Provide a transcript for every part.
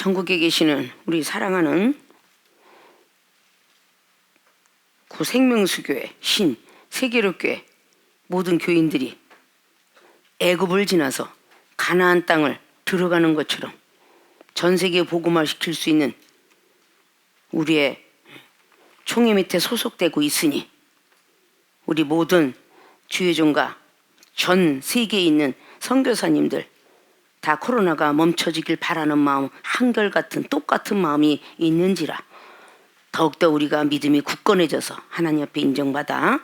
전국에 계시는 우리 사랑하는 구생명수교회, 신, 세계로교회 모든 교인들이 애굽을 지나서 가나안 땅을 들어가는 것처럼 전 세계에 복음화 시킬 수 있는 우리의 총회 밑에 소속되고 있으니 우리 모든 주의종과 전 세계에 있는 선교사님들 다 코로나가 멈춰지길 바라는 마음, 한결같은 똑같은 마음이 있는지라 더욱더 우리가 믿음이 굳건해져서 하나님 앞에 인정받아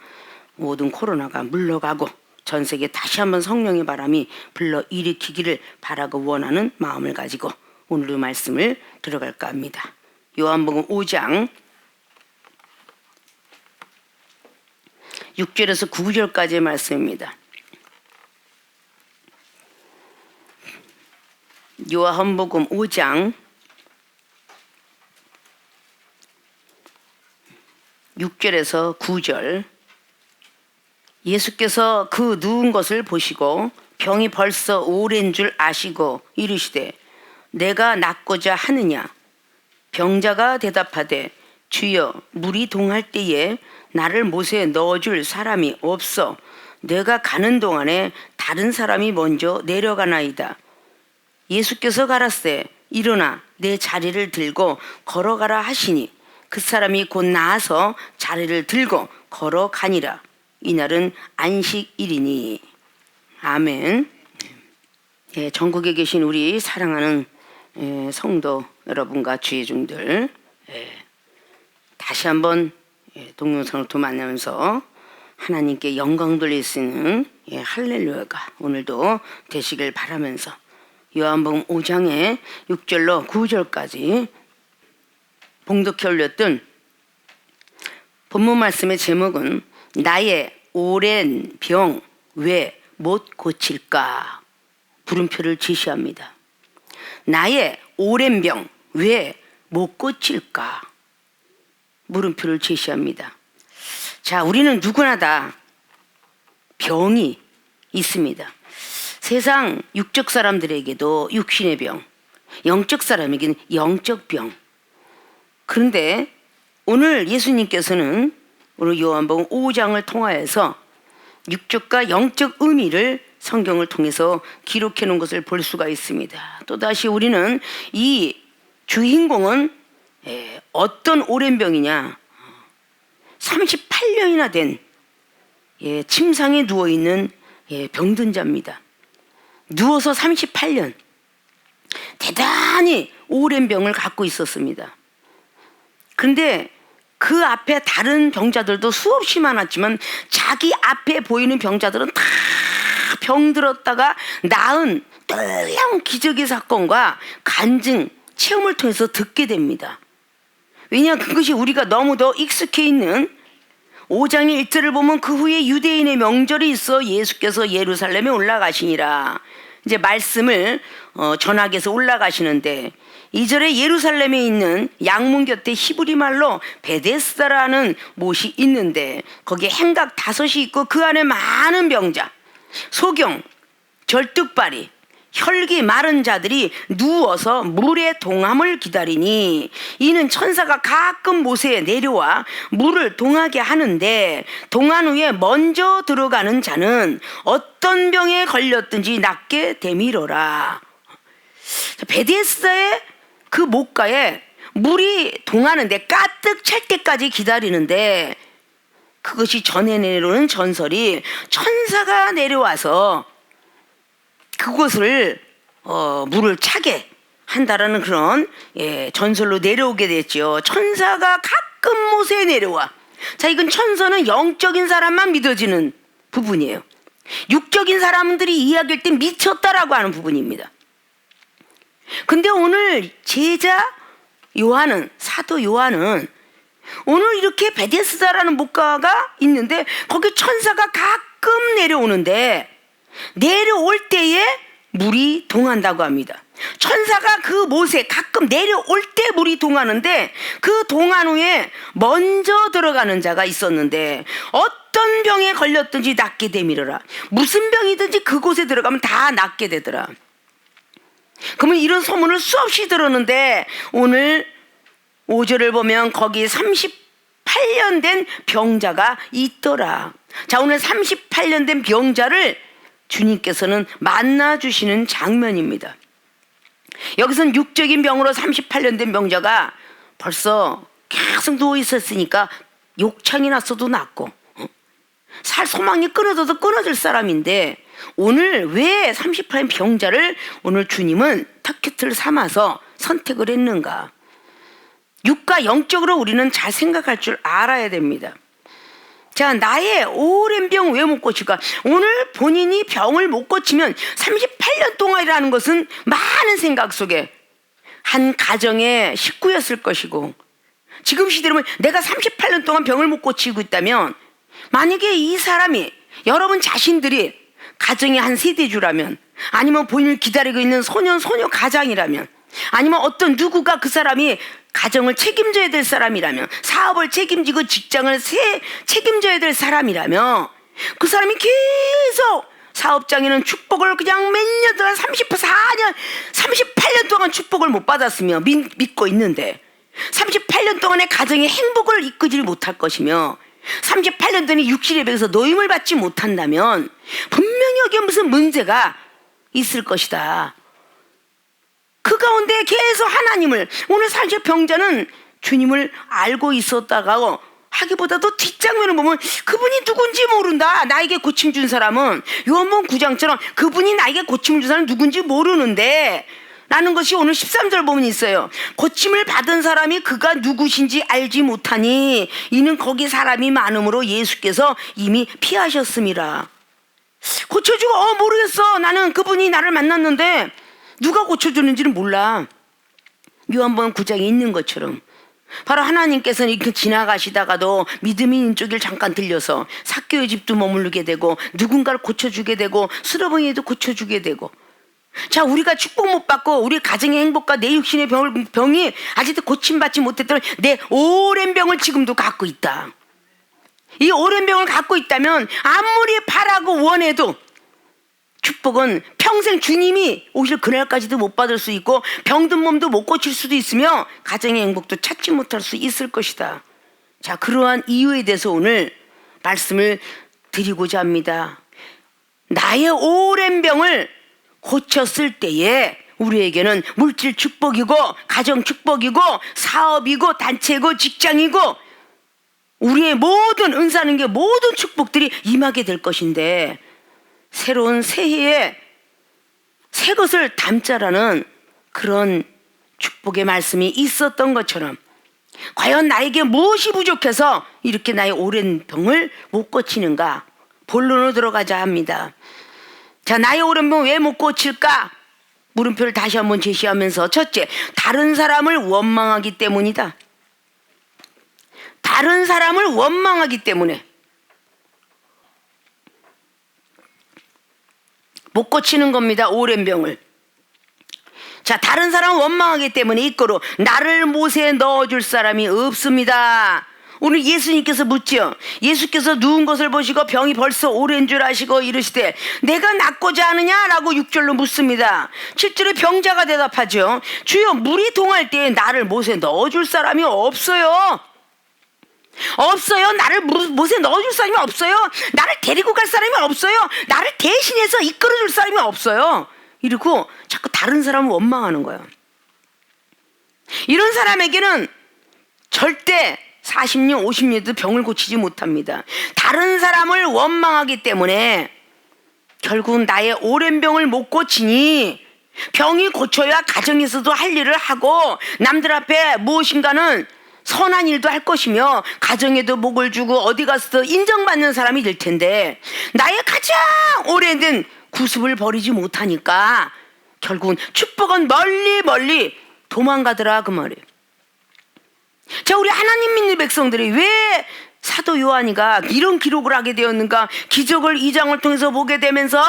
모든 코로나가 물러가고 전 세계 다시 한번 성령의 바람이 불러일으키기를 바라고 원하는 마음을 가지고 오늘의 말씀을 들어갈까 합니다. 요한복음 5장 6절에서 9절까지의 말씀입니다. 요한복음 5장 6절에서 9절. 예수께서 그 누운 것을 보시고 병이 벌써 오랜 줄 아시고 이르시되 내가 낫고자 하느냐. 병자가 대답하되 주여 물이 동할 때에 나를 못에 넣어줄 사람이 없어 내가 가는 동안에 다른 사람이 먼저 내려가나이다. 예수께서 가라사대 일어나 내 자리를 들고 걸어가라 하시니 그 사람이 곧 나아서 자리를 들고 걸어가니라. 이날은 안식일이니. 아멘. 예, 전국에 계신 우리 사랑하는 성도 여러분과 주의종들, 다시 한번 동영상을 만나면서 하나님께 영광 돌릴 수 있는 할렐루야가 오늘도 되시길 바라면서 요한복음 5장의 6절로 9절까지 봉독해 올렸던 본문 말씀의 제목은 나의 오랜 병 왜 못 고칠까? 물음표를 제시합니다. 나의 오랜 병 왜 못 고칠까? 물음표를 제시합니다. 자, 우리는 누구나 다 병이 있습니다. 세상 육적 사람들에게도 육신의 병, 영적 사람에게는 영적 병. 그런데 오늘 예수님께서는 오늘 요한복음 5장을 통하여서 육적과 영적 의미를 성경을 통해서 기록해 놓은 것을 볼 수가 있습니다. 또다시 우리는 이 주인공은 어떤 오랜 병이냐, 38년이나 된 침상에 누워있는 병든 자입니다. 누워서 38년 대단히 오랜 병을 갖고 있었습니다. 그런데 그 앞에 다른 병자들도 수없이 많았지만 자기 앞에 보이는 병자들은 다 병들었다가 나은 놀라운 기적의 사건과 간증, 체험을 통해서 듣게 됩니다. 왜냐하면 그것이 우리가 너무도 익숙해 있는 5장의 1절을 보면 그 후에 유대인의 명절이 있어 예수께서 예루살렘에 올라가시니라. 이제 말씀을 전하기 위해서 올라가시는데 2절에 예루살렘에 있는 양문 곁에 히브리 말로 베데스다라는 못이 있는데 거기에 행각 5이 있고 그 안에 많은 병자, 소경, 절뚝발이, 혈기 마른 자들이 누워서 물의 동함을 기다리니 이는 천사가 가끔 못에 내려와 물을 동하게 하는데 동한 후에 먼저 들어가는 자는 어떤 병에 걸렸든지 낫게 되밀어라. 베데스다의 그 못가에 물이 동하는데 가득 찰 때까지 기다리는데 그것이 전해 내려오는 전설이 천사가 내려와서 그곳을 물을 차게 한다라는 그런 전설로 내려오게 됐죠. 천사가 가끔 못에 내려와. 자, 이건 천사는 영적인 사람만 믿어지는 부분이에요. 육적인 사람들이 이야기할 때 미쳤다라고 하는 부분입니다. 근데 오늘 제자 요한은, 사도 요한은 오늘 이렇게 베데스다라는 못가가 있는데 거기 천사가 가끔 내려오는데 내려올 때에 물이 동한다고 합니다. 천사가 그 못에 가끔 내려올 때 물이 동하는데 그 동한 후에 먼저 들어가는 자가 있었는데 어떤 병에 걸렸든지 낫게 되밀어라. 무슨 병이든지 그곳에 들어가면 다 낫게 되더라. 그러면 이런 소문을 수없이 들었는데 오늘 5절을 보면 거기 38년 된 병자가 있더라. 자, 오늘 38년 된 병자를 주님께서는 만나주시는 장면입니다. 여기서는 육적인 병으로 38년 된 병자가 벌써 계속 누워 있었으니까 욕창이 났어도 났고 살 소망이 끊어져도 끊어질 사람인데 오늘 왜 38년 병자를 오늘 주님은 타겟을 삼아서 선택을 했는가? 육과 영적으로 우리는 잘 생각할 줄 알아야 됩니다. 자, 나의 오랜 병 왜 못 고칠까? 오늘 본인이 병을 못 고치면 38년 동안이라는 것은 많은 생각 속에 한 가정의 식구였을 것이고, 지금 시대로는 내가 38년 동안 병을 못 고치고 있다면 만약에 이 사람이 여러분 자신들이 가정의 한 세대주라면, 아니면 본인을 기다리고 있는 소년 소녀 가장이라면, 아니면 어떤 누구가 그 사람이 가정을 책임져야 될 사람이라면, 사업을 책임지고 직장을 책임져야 될 사람이라면 그 사람이 계속 사업장에는 축복을 그냥 몇 년 동안 34년 38년 동안 축복을 못 받았으며 믿고 있는데 38년 동안의 가정의 행복을 이끌지 못할 것이며 38년 동안의 육신의 병에서 노임을 받지 못한다면 분명히 여기에 무슨 문제가 있을 것이다. 그 가운데 계속 하나님을, 오늘 사실 병자는 주님을 알고 있었다가 하기보다도 뒷장면을 보면 그분이 누군지 모른다. 나에게 고침 준 사람은 요한복음 9장처럼 그분이 나에게 고침을 준 사람은 누군지 모르는데 라는 것이 오늘 13절 보면 있어요. 고침을 받은 사람이 그가 누구신지 알지 못하니 이는 거기 사람이 많음으로 예수께서 이미 피하셨음이라. 고쳐주고 모르겠어. 나는 그분이 나를 만났는데 누가 고쳐주는지는 몰라. 요한복음 9장에 있는 것처럼 바로 하나님께서는 이렇게 지나가시다가도 믿음이 있는 쪽을 잠깐 들려서 삭개오의 집도 머무르게 되고 누군가를 고쳐주게 되고 수러벙이에도 고쳐주게 되고, 자, 우리가 축복 못 받고 우리 가정의 행복과 내 육신의 병이 아직도 고침받지 못했던 내 오랜 병을 지금도 갖고 있다. 이 오랜 병을 갖고 있다면 아무리 바라고 원해도 축복은 평생 주님이 오실 그날까지도 못 받을 수 있고 병든 몸도 못 고칠 수도 있으며 가정의 행복도 찾지 못할 수 있을 것이다. 자, 그러한 이유에 대해서 오늘 말씀을 드리고자 합니다. 나의 오랜 병을 고쳤을 때에 우리에게는 물질 축복이고 가정 축복이고 사업이고 단체고 직장이고 우리의 모든 은사는 게 모든 축복들이 임하게 될 것인데, 새로운 새해에 새 것을 담자라는 그런 축복의 말씀이 있었던 것처럼 과연 나에게 무엇이 부족해서 이렇게 나의 오랜 병을 못 고치는가? 본론으로 들어가자 합니다. 자, 나의 오랜 병 왜 못 고칠까? 물음표를 다시 한번 제시하면서, 첫째, 다른 사람을 원망하기 때문이다. 다른 사람을 원망하기 때문에 못 고치는 겁니다. 오랜 병을. 자, 다른 사람을 원망하기 때문에 이거로 나를 못에 넣어줄 사람이 없습니다. 오늘 예수님께서 묻죠. 예수께서 누운 것을 보시고 병이 벌써 오랜 줄 아시고 이르시되 내가 낫고자 하느냐라고 6절로 묻습니다. 7절에 병자가 대답하죠. 주여, 물이 동할 때에 나를 못에 넣어줄 사람이 없어요. 없어요. 나를 못에 넣어줄 사람이 없어요. 나를 데리고 갈 사람이 없어요. 나를 대신해서 이끌어줄 사람이 없어요. 이러고 자꾸 다른 사람을 원망하는 거예요. 이런 사람에게는 절대 40년, 50년도 병을 고치지 못합니다. 다른 사람을 원망하기 때문에 결국 나의 오랜 병을 못 고치니 병이 고쳐야 가정에서도 할 일을 하고 남들 앞에 무엇인가는 선한 일도 할 것이며 가정에도 목을 주고 어디 가서도 인정받는 사람이 될 텐데 나의 가장 오래된 구습을 버리지 못하니까 결국은 축복은 멀리 멀리 도망가더라, 그 말이에요. 자, 우리 하나님 믿는 백성들이 왜 사도 요한이가 이런 기록을 하게 되었는가? 기적을 2장을 통해서 보게 되면서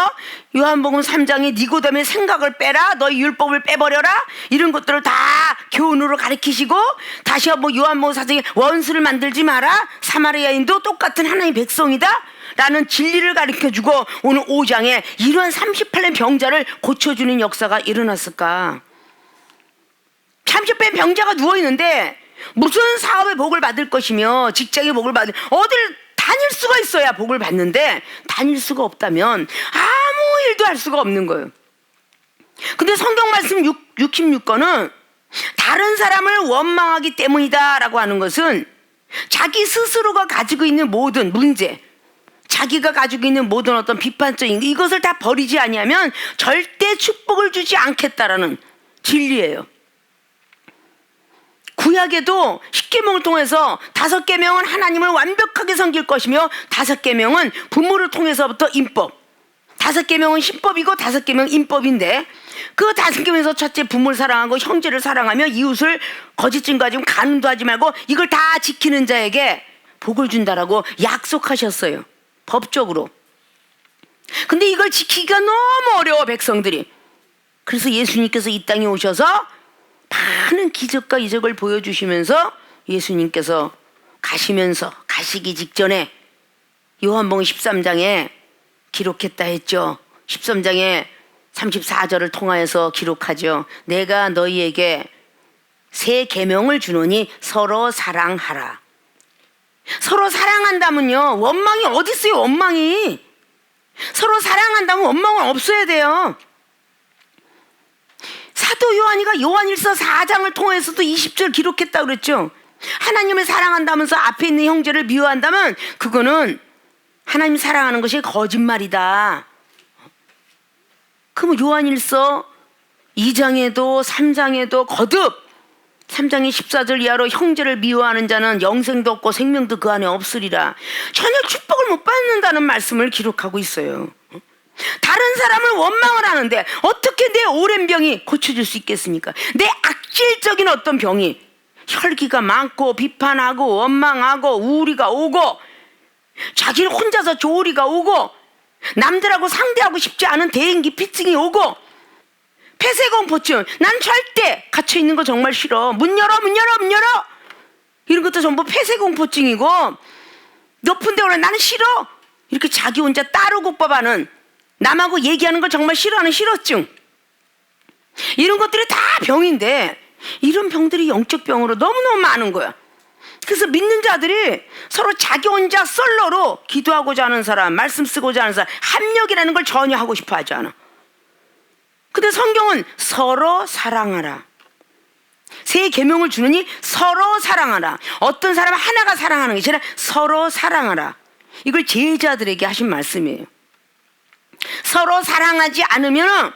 요한복음 3장에 니고데모의 생각을 빼라, 너희 율법을 빼버려라, 이런 것들을 다 교훈으로 가르치시고 다시 한번 요한복음 4장에 원수를 만들지 마라. 사마리아인도 똑같은 하나님의 백성이다. 라는 진리를 가르쳐주고 오늘 5장에 이러한 38년 병자를 고쳐주는 역사가 일어났을까? 38년 병자가 누워있는데 무슨 사업의 복을 받을 것이며 직장의 복을 받을 어딜 다닐 수가 있어야 복을 받는데 다닐 수가 없다면 아무 일도 할 수가 없는 거예요. 근데 성경 말씀 66권은 다른 사람을 원망하기 때문이다 라고 하는 것은 자기 스스로가 가지고 있는 모든 문제, 자기가 가지고 있는 모든 어떤 비판적인 이것을 다 버리지 아니하면 절대 축복을 주지 않겠다라는 진리예요. 구약에도 10계명을 통해서 5계명은 하나님을 완벽하게 섬길 것이며 5계명은 부모를 통해서부터 인법, 5계명은 신법이고 5계명은 인법인데 그 5계명에서 첫째 부모를 사랑하고 형제를 사랑하며 이웃을 거짓 증거하지 간음도 하지 말고 이걸 다 지키는 자에게 복을 준다라고 약속하셨어요. 법적으로. 근데 이걸 지키기가 너무 어려워 백성들이. 그래서 예수님께서 이 땅에 오셔서 많은 기적과 이적을 보여주시면서 예수님께서 가시기 직전에 요한복음 13장에 기록했다 했죠. 13장에 34절을 통하여서 기록하죠. 내가 너희에게 새 계명을 주노니 서로 사랑하라. 서로 사랑한다면요 원망이 어디 있어요? 원망이 서로 사랑한다면 원망은 없어야 돼요. 사도 요한이가 요한일서 4장을 통해서도 20절 기록했다고 그랬죠. 하나님을 사랑한다면서 앞에 있는 형제를 미워한다면 그거는 하나님 사랑하는 것이 거짓말이다. 그럼 요한일서 2장에도 3장에도 거듭 3장의 14절 이하로 형제를 미워하는 자는 영생도 없고 생명도 그 안에 없으리라. 전혀 축복을 못 받는다는 말씀을 기록하고 있어요. 다른 사람을 원망을 하는데 어떻게 내 오랜 병이 고쳐질 수 있겠습니까? 내 악질적인 어떤 병이 혈기가 많고 비판하고 원망하고 우울이가 오고 자기를 혼자서 조울이가 오고 남들하고 상대하고 싶지 않은 대인기피증이 오고 폐쇄공포증 난 절대 갇혀있는 거 정말 싫어. 문 열어 이런 것도 전부 폐쇄공포증이고 높은 데 올라 나는 싫어 이렇게 자기 혼자 따로 국밥하는 남하고 얘기하는 걸 정말 싫어하는 싫어증 이런 것들이 다 병인데 이런 병들이 영적 병으로 너무너무 많은 거야. 그래서 믿는 자들이 서로 자기 혼자 솔로로 기도하고자 하는 사람 말씀 쓰고자 하는 사람 합력이라는 걸 전혀 하고 싶어 하지 않아. 근데 성경은 서로 사랑하라. 새 계명을 주느니 서로 사랑하라. 어떤 사람 하나가 사랑하는 게 아니라 서로 사랑하라. 이걸 제자들에게 하신 말씀이에요. 서로 사랑하지 않으면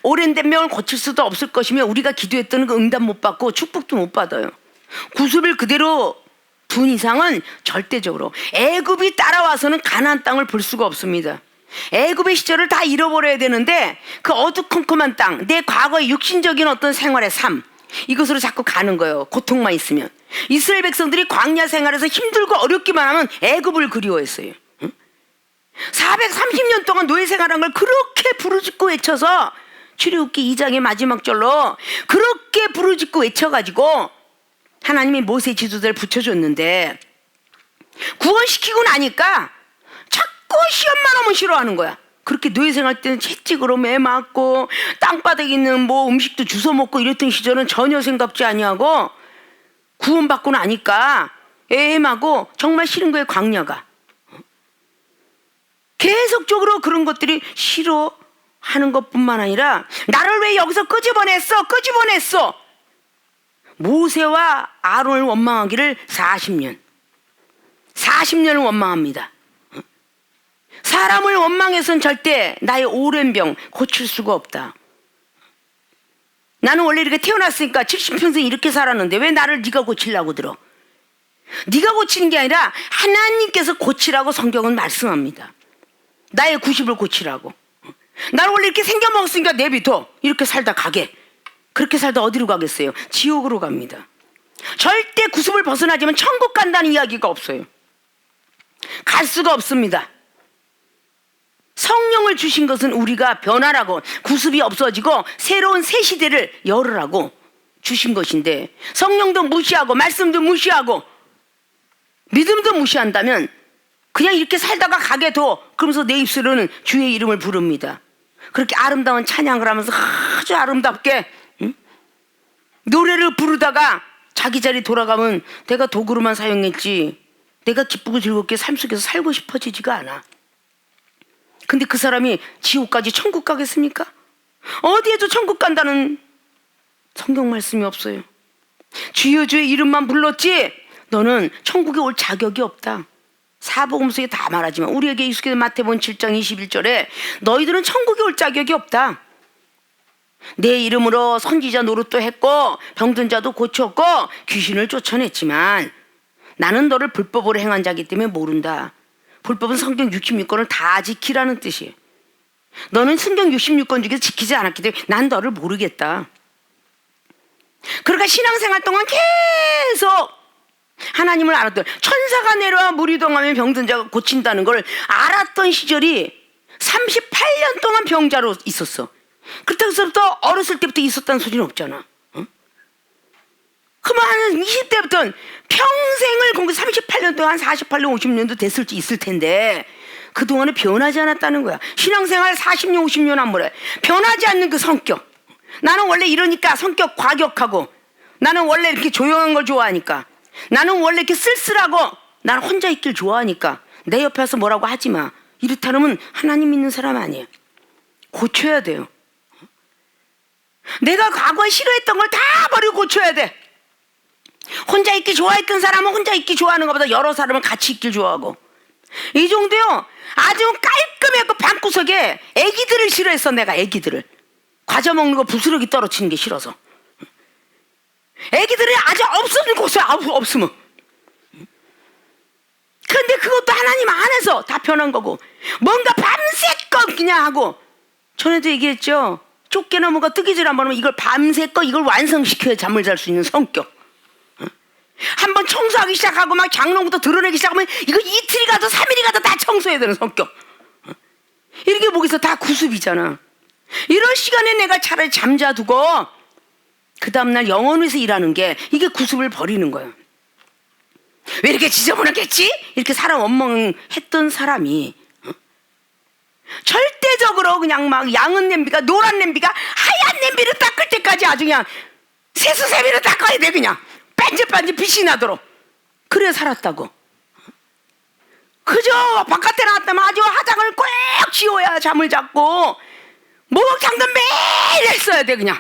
오랜 병을 고칠 수도 없을 것이며 우리가 기도했던 그 응답 못 받고 축복도 못 받아요. 구습을 그대로 둔 이상은 절대적으로 애굽이 따라와서는 가나안 땅을 볼 수가 없습니다. 애굽의 시절을 다 잃어버려야 되는데 그 어두컴컴한 땅, 내 과거의 육신적인 어떤 생활의 삶 이것으로 자꾸 가는 거예요. 고통만 있으면. 이스라엘 백성들이 광야 생활에서 힘들고 어렵기만 하면 애굽을 그리워했어요. 430년 동안 노예 생활한 걸 그렇게 부르짖고 외쳐서 출애굽기 2장의 마지막 절로 그렇게 부르짖고 외쳐가지고 하나님이 모세 지도자를 붙여줬는데 구원시키고 나니까 자꾸 시험만 오면 싫어하는 거야. 그렇게 노예 생활 때는 채찍으로 매 맞고 땅바닥에 있는 뭐 음식도 주워 먹고 이랬던 시절은 전혀 생각지 아니하고 구원받고 나니까 애매하고 정말 싫은 거예요. 광야가 계속적으로 그런 것들이 싫어하는 것뿐만 아니라 나를 왜 여기서 끄집어냈어 모세와 아론을 원망하기를 40년을 원망합니다. 사람을 원망해서는 절대 나의 오랜 병 고칠 수가 없다. 나는 원래 이렇게 태어났으니까 70평생 이렇게 살았는데 왜 나를 네가 고치려고 들어? 네가 고치는 게 아니라 하나님께서 고치라고 성경은 말씀합니다. 나의 90을 고치라고. 나는 원래 이렇게 생겨먹었으니까 내비둬. 이렇게 살다 가게. 그렇게 살다 어디로 가겠어요? 지옥으로 갑니다. 절대 90을 벗어나지만 천국 간다는 이야기가 없어요. 갈 수가 없습니다. 성령을 주신 것은 우리가 변화라고 구습이 없어지고 새로운 새 시대를 열으라고 주신 것인데 성령도 무시하고 말씀도 무시하고 믿음도 무시한다면 그냥 이렇게 살다가 가게 둬. 그러면서 내 입술로는 주의 이름을 부릅니다. 그렇게 아름다운 찬양을 하면서 아주 아름답게 노래를 부르다가 자기 자리 돌아가면 내가 도구로만 사용했지 내가 기쁘고 즐겁게 삶 속에서 살고 싶어지지가 않아. 근데 그 사람이 지옥까지 천국 가겠습니까? 어디에도 천국 간다는 성경 말씀이 없어요. 주여 주의 이름만 불렀지 너는 천국에 올 자격이 없다. 사복음서에 다 말하지만 우리에게 익숙해진 마태복음 7장 21절에 너희들은 천국에 올 자격이 없다. 내 이름으로 선지자 노릇도 했고 병든 자도 고쳤고 귀신을 쫓아냈지만 나는 너를 불법으로 행한 자이기 때문에 모른다. 불법은 성경 66권을 다 지키라는 뜻이에요. 너는 성경 66권 중에서 지키지 않았기 때문에 난 너를 모르겠다. 그러니까 신앙생활 동안 계속 하나님을 알았던 천사가 내려와 무리동하면 병든 자가 고친다는 걸 알았던 시절이 38년 동안 병자로 있었어. 그때부터 어렸을 때부터 있었다는 소리는 없잖아. 응? 그러면 한 20대부터는 평생을 공부 38년 동안 48년 50년도 됐을지 있을 텐데 그동안에 변하지 않았다는 거야. 신앙생활 40년 50년 한 번에 변하지 않는 그 성격. 나는 원래 이러니까 성격 과격하고 나는 원래 이렇게 조용한 걸 좋아하니까 나는 원래 이렇게 쓸쓸하고 나는 혼자 있길 좋아하니까 내 옆에 와서 뭐라고 하지 마. 이렇다면 하나님 믿는 사람 아니에요. 고쳐야 돼요. 내가 과거에 싫어했던 걸 다 버리고 고쳐야 돼. 혼자 있기 좋아했던 사람은 혼자 있기 좋아하는 것보다 여러 사람을 같이 있길 좋아하고 이 정도요. 아주 깔끔하고 방구석에 애기들을 싫어했어. 내가 애기들을 과자 먹는 거 부스러기 떨어지는 게 싫어서 애기들이 아주 없으면 곳에 없으면 근데 그것도 하나님 안에서 다 변한 거고 뭔가 밤새껏 그냥 하고 전에도 얘기했죠. 쫓겨나무가 뜨개질 한번 하면 이걸 밤새껏 이걸 완성시켜야 잠을 잘 수 있는 성격. 한번 청소하기 시작하고 막 장롱부터 드러내기 시작하면 이거 이틀이 가도 3일이 가도 다 청소해야 되는 성격. 이렇게 보기서 다 구습이잖아. 이런 시간에 내가 차라리 잠자두고 그 다음날 영혼에서 일하는 게 이게 구습을 버리는 거야. 왜 이렇게 지저분하겠지? 이렇게 사람 원망했던 사람이 절대적으로 그냥 막 양은 냄비가 노란 냄비가 하얀 냄비를 닦을 때까지 아주 그냥 세수세미로 닦아야 돼. 그냥 반질반질 빛이 나도록. 그래 살았다고. 그저 바깥에 나왔다면 아주 화장을 꼭 지워야 잠을 잡고 목욕탕도 매일 했어야 돼. 그냥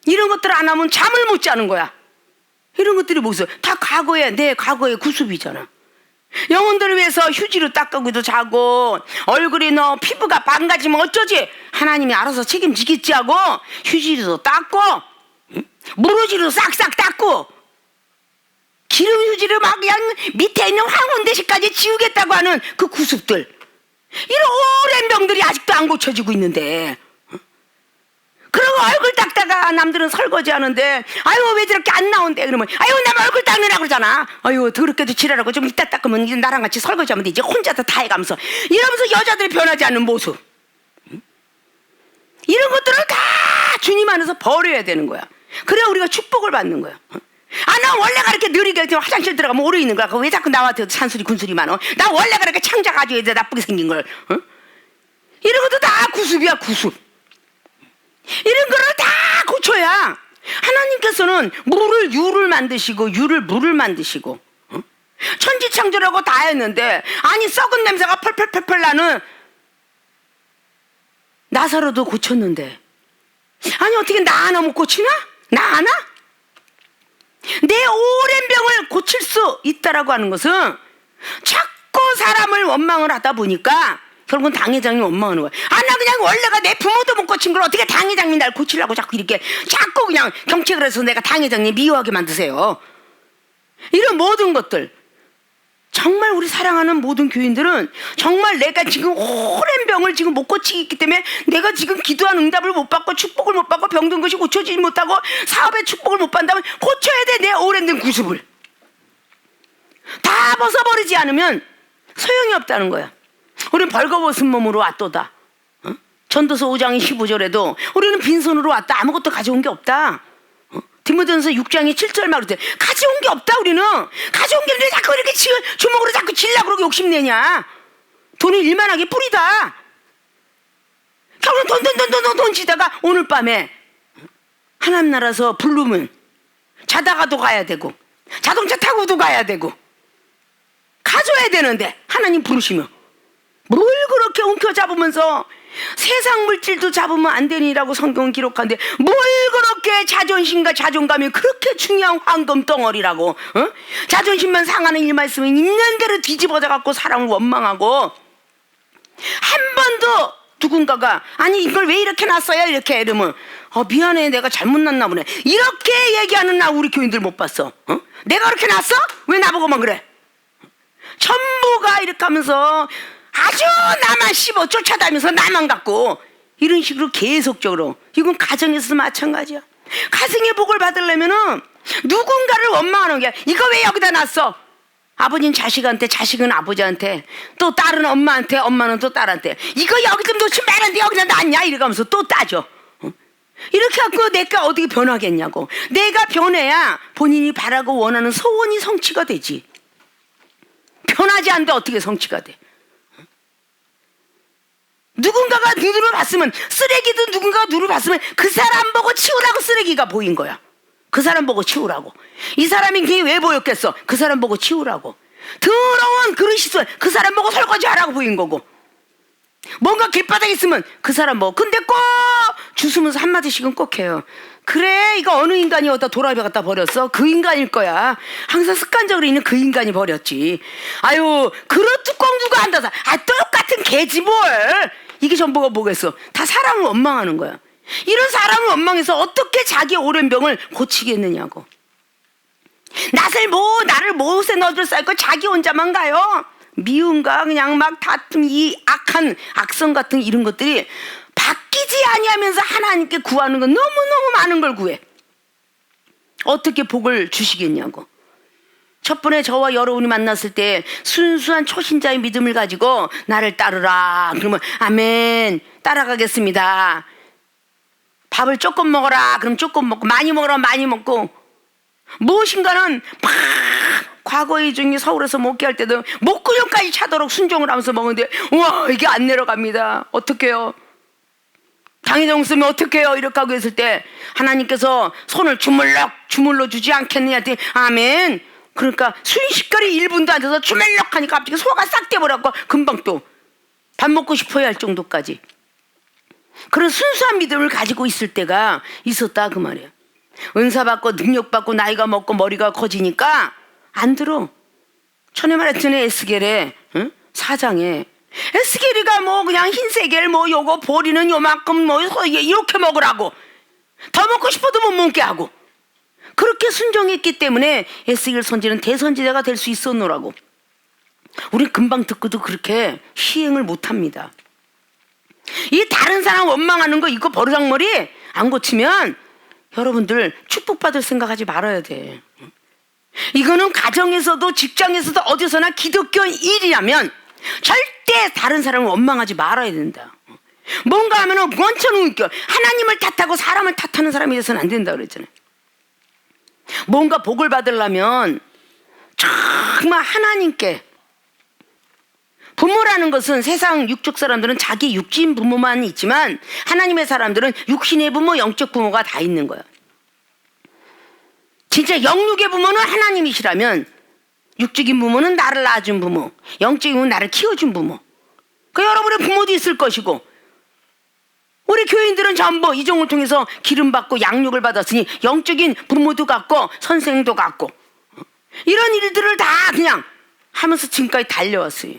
이런 것들 안 하면 잠을 못 자는 거야. 이런 것들이 뭐겠어? 다 과거에 내 과거의 구습이잖아. 영혼들을 위해서 휴지로 닦아기도 자고 얼굴이 너 피부가 망가지면 어쩌지? 하나님이 알아서 책임지겠지 하고 휴지로 닦고 무르지로 싹싹 닦고 기름 휴지를 막 그냥 밑에 있는 황혼대시까지 지우겠다고 하는 그 구습들 이런 오랜 병들이 아직도 안 고쳐지고 있는데 그러고 얼굴 닦다가 남들은 설거지 하는데 아유 왜 저렇게 안 나온대 그러면 아유 남 얼굴 닦느라 그러잖아. 아유 더럽게도 지랄하고 좀 이따 닦으면 이제 나랑 같이 설거지하면 되지 혼자서 다 해가면서 이러면서 여자들이 변하지 않는 모습 이런 것들을 다 주님 안에서 버려야 되는 거야. 그래야 우리가 축복을 받는 거야. 아 나 원래가 이렇게 느리게 화장실 들어가면 오래 있는 거야. 왜 자꾸 나한테 산소리 군소리 많어? 나 원래가 이렇게 창자가지고 나쁘게 생긴 걸 이런 것도 다 구습이야 구습. 이런 거를 다 고쳐야 하나님께서는 물을 유를 만드시고 유를 물을 만드시고 천지창조라고 다 했는데 아니 썩은 냄새가 펄펄펄펄 나는 나사로도 고쳤는데 아니 어떻게 나 하나 못 고치나? 나 하나? 내 오랜 병을 고칠 수 있다라고 하는 것은 자꾸 사람을 원망을 하다 보니까 결국은 당회장이 원망하는 거야. 아 나 그냥 원래가 내 부모도 못 고친 걸 어떻게 당회장님이 날 고치려고 자꾸 이렇게 자꾸 그냥 경책을 해서 내가 당회장님 미워하게 만드세요. 이런 모든 것들 정말 우리 사랑하는 모든 교인들은 정말 내가 지금 오랜 병을 지금 못 고치기 있기 때문에 내가 지금 기도한 응답을 못 받고 축복을 못 받고 병든 것이 고쳐지지 못하고 사업의 축복을 못 받는다면 고쳐야 돼. 내 오랜된 구습을 다 벗어버리지 않으면 소용이 없다는 거야. 우리는 벌거벗은 몸으로 왔도다. 전도서 5장 15절에도 우리는 빈손으로 왔다. 아무것도 가져온 게 없다. 디모데전서 6장에 7절 막 그러대. 가져온 게 없다 우리는. 가져온 게 왜 자꾸 이렇게 주먹으로 자꾸 질려고 그러고 욕심내냐. 돈을 일만하게 뿌리다. 결국은 돈 지다가 오늘 밤에 하나님 나라에서 부르면 자다가도 가야 되고 자동차 타고도 가야 되고 가져야 되는데 하나님 부르시면 뭘 그렇게 움켜잡으면서 세상 물질도 잡으면 안 되니라고 성경은 기록하는데 뭘 그렇게 자존심과 자존감이 그렇게 중요한 황금 덩어리라고 자존심만 상하는 일만 있으면 있는 대로 뒤집어져 갖고 사람을 원망하고 한 번도 누군가가 아니 이걸 왜 이렇게 놨어요 이렇게 이러면 미안해 내가 잘못 놨나 보네 이렇게 얘기하는 나 우리 교인들 못 봤어. 내가 그렇게 놨어? 왜 나보고만 그래? 전부가 이렇게 하면서 아주 나만 씹어 쫓아다니면서 나만 갖고 이런 식으로 계속적으로 이건 가정에서도 마찬가지야. 가정의 복을 받으려면은 누군가를 원망하는 게 이거 왜 여기다 놨어? 아버지는 자식한테 자식은 아버지한테 또 딸은 엄마한테 엄마는 또 딸한테 이거 여기 좀 놓지 말았는데 여기다 놨냐 이러면서 또 따져. 이렇게 갖고 내가 어떻게 변하겠냐고. 내가 변해야 본인이 바라고 원하는 소원이 성취가 되지. 변하지 않는데 어떻게 성취가 돼? 누군가가 눈으로 봤으면 쓰레기도 누군가가 눈으로 봤으면 그 사람 보고 치우라고 쓰레기가 보인 거야. 그 사람 보고 치우라고. 이 사람이 그게 왜 보였겠어? 그 사람 보고 치우라고. 더러운 그릇이 있어 그 사람 보고 설거지 하라고 보인 거고. 뭔가 길바닥에 있으면 그 사람 보고. 근데 꼭 주스면서 한마디씩은 꼭 해요. 그래 이거 어느 인간이 어디다 도라이바 갖다 버렸어? 그 인간일 거야. 항상 습관적으로 있는 그 인간이 버렸지. 아유 그릇 뚜껑 누가 안 닫아. 똑같은 개지 뭘. 이게 전부가 뭐겠어. 다 사람을 원망하는 거야. 이런 사람을 원망해서 어떻게 자기 오랜 병을 고치겠느냐고. 나를 못에 넣어줄 쌀 거 자기 혼자만 가요. 미움과 그냥 막 다툼 이 악한 악성 같은 이런 것들이 바뀌지 아니하면서 하나님께 구하는 건 너무너무 많은 걸 구해. 어떻게 복을 주시겠냐고. 첫 번에 저와 여러분이 만났을 때 순수한 초신자의 믿음을 가지고 나를 따르라 그러면 아멘 따라가겠습니다. 밥을 조금 먹어라 그럼 조금 먹고 많이 먹어라 많이 먹고 무엇인가는 막 과거의 중에 서울에서 먹게 할 때도 목구멍까지 차도록 순종을 하면서 먹는데 우와 이게 안 내려갑니다. 어떡해요? 당회장 쓰면 어떡해요? 이렇게 하고 있을 때 하나님께서 손을 주물러 주지 않겠느냐 했더니 아멘. 그러니까 순식간에 1분도 안 돼서 주물럭 하니까 갑자기 소화가 싹 돼버렸고 금방 또 밥 먹고 싶어야 할 정도까지 그런 순수한 믿음을 가지고 있을 때가 있었다 그 말이야. 은사 받고 능력 받고 나이가 먹고 머리가 커지니까 안 들어. 전에 말했던 에스겔의 사장에 에스겔이가 뭐 그냥 흰세겔 뭐 요거 보리는 요만큼 뭐 이렇게 먹으라고 더 먹고 싶어도 못 먹게 하고 그렇게 순종했기 때문에 에스겔 선지는 대선지자가 될 수 있었노라고. 우린 금방 듣고도 그렇게 시행을 못합니다. 이 다른 사람 원망하는 거 이거 버르장머리 안 고치면 여러분들 축복받을 생각하지 말아야 돼. 이거는 가정에서도 직장에서도 어디서나 기독교 일이라면 절대 다른 사람을 원망하지 말아야 된다. 뭔가 하면은 원천은 웃겨. 하나님을 탓하고 사람을 탓하는 사람이 돼서는 안 된다 그랬잖아요. 뭔가 복을 받으려면 정말 하나님께 부모라는 것은 세상 육적 사람들은 자기 육신 부모만 있지만 하나님의 사람들은 육신의 부모, 영적 부모가 다 있는 거예요. 진짜 영육의 부모는 하나님이시라면 육적인 부모는 나를 낳아준 부모, 영적인 부모는 나를 키워준 부모. 그 여러분의 부모도 있을 것이고 우리 교인들은 전부 이종을 통해서 기름받고 양육을 받았으니 영적인 부모도 갖고 선생도 갖고 이런 일들을 다 그냥 하면서 지금까지 달려왔어요.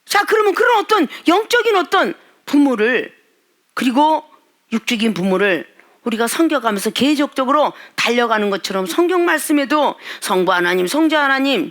자 그러면 그런 어떤 영적인 어떤 부모를 그리고 육적인 부모를 우리가 섬겨가면서 계속적으로 달려가는 것처럼 성경 말씀에도 성부 하나님, 성자 하나님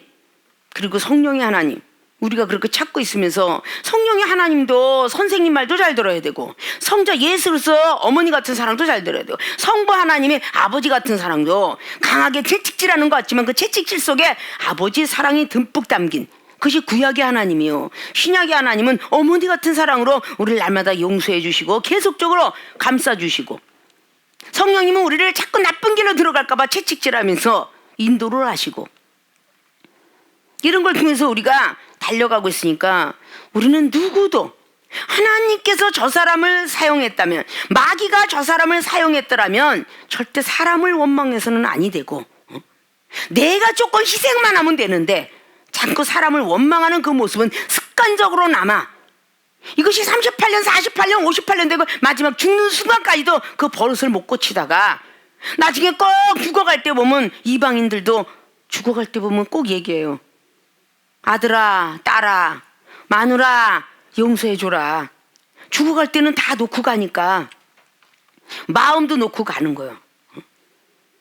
그리고 성령의 하나님 우리가 그렇게 찾고 있으면서 성령의 하나님도 선생님 말도 잘 들어야 되고 성자 예수로서 어머니 같은 사랑도 잘 들어야 되고 성부 하나님의 아버지 같은 사랑도 강하게 채찍질하는 것 같지만 그 채찍질 속에 아버지의 사랑이 듬뿍 담긴 그것이 구약의 하나님이요. 신약의 하나님은 어머니 같은 사랑으로 우리를 날마다 용서해 주시고 계속적으로 감싸 주시고 성령님은 우리를 자꾸 나쁜 길로 들어갈까봐 채찍질하면서 인도를 하시고, 이런 걸 통해서 우리가 달려가고 있으니까 우리는 누구도 하나님께서 저 사람을 사용했다면, 마귀가 저 사람을 사용했더라면 절대 사람을 원망해서는 아니 되고, 내가 조금 희생만 하면 되는데 자꾸 사람을 원망하는 그 모습은 습관적으로 남아. 이것이 38년, 48년, 58년 되고 마지막 죽는 순간까지도 그 버릇을 못 고치다가 나중에 꼭 죽어갈 때 보면, 이방인들도 죽어갈 때 보면 꼭 얘기해요. 아들아, 딸아, 마누라 용서해줘라. 죽어갈 때는 다 놓고 가니까 마음도 놓고 가는 거예요.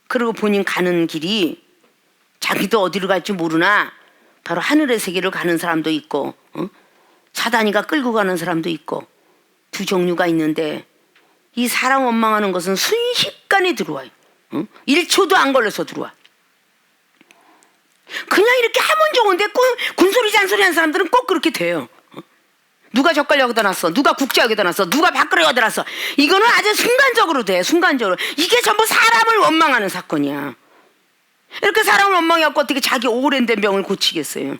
그리고 본인 가는 길이 자기도 어디로 갈지 모르나 바로 하늘의 세계를 가는 사람도 있고, 사단이가 끌고 가는 사람도 있고, 두 종류가 있는데, 이 사람 원망하는 것은 순식간에 들어와요. 1초도 안 걸려서 들어와. 그냥 이렇게 하면 좋은데 군소리 잔소리 하는 사람들은 꼭 그렇게 돼요. 누가 젓갈 여기다 놨어, 누가 국자 여기다 놨어, 누가 밥그릇 여기다 놨어. 이거는 아주 순간적으로 돼. 순간적으로. 이게 전부 사람을 원망하는 사건이야. 이렇게 사람을 원망해갖고 어떻게 자기 오랜된 병을 고치겠어요?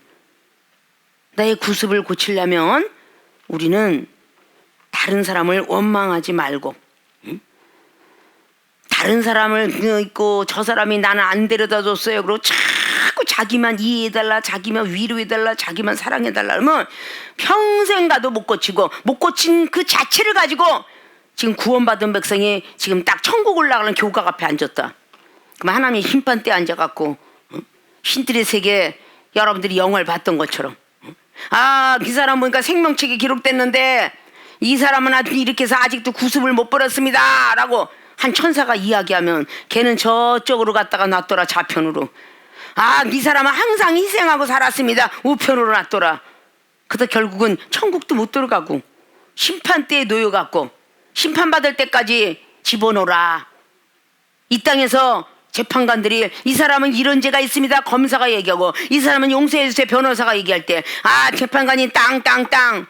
나의 구습을 고치려면 우리는 다른 사람을 원망하지 말고, 다른 사람을 있고 저 사람이 나는 안 데려다 줬어요 그러고 자꾸 자기만 이해해달라, 자기만 위로해달라, 자기만 사랑해달라 하면 평생 가도 못 고치고, 못 고친 그 자체를 가지고 지금 구원받은 백성이 지금 딱 천국 올라가는 교각 앞에 앉았다. 그럼 하나님이 심판대에 앉아갖고 신들의 세계 여러분들이 영화를 봤던 것처럼, 아, 그 사람 보니까 생명책에 기록됐는데 이 사람은 아주 이렇게 해서 아직도 구습을 못 버렸습니다 라고 한 천사가 이야기하면 걔는 저쪽으로 갔다가 놨더라, 좌편으로. 아, 이 사람은 항상 희생하고 살았습니다, 우편으로 놨더라. 그러다 결국은 천국도 못 들어가고 심판대에 놓여갖고 심판받을 때까지 집어넣어라. 이 땅에서 재판관들이 이 사람은 이런 죄가 있습니다, 검사가 얘기하고, 이 사람은 용서해주세요, 변호사가 얘기할 때, 아, 재판관이 땅땅땅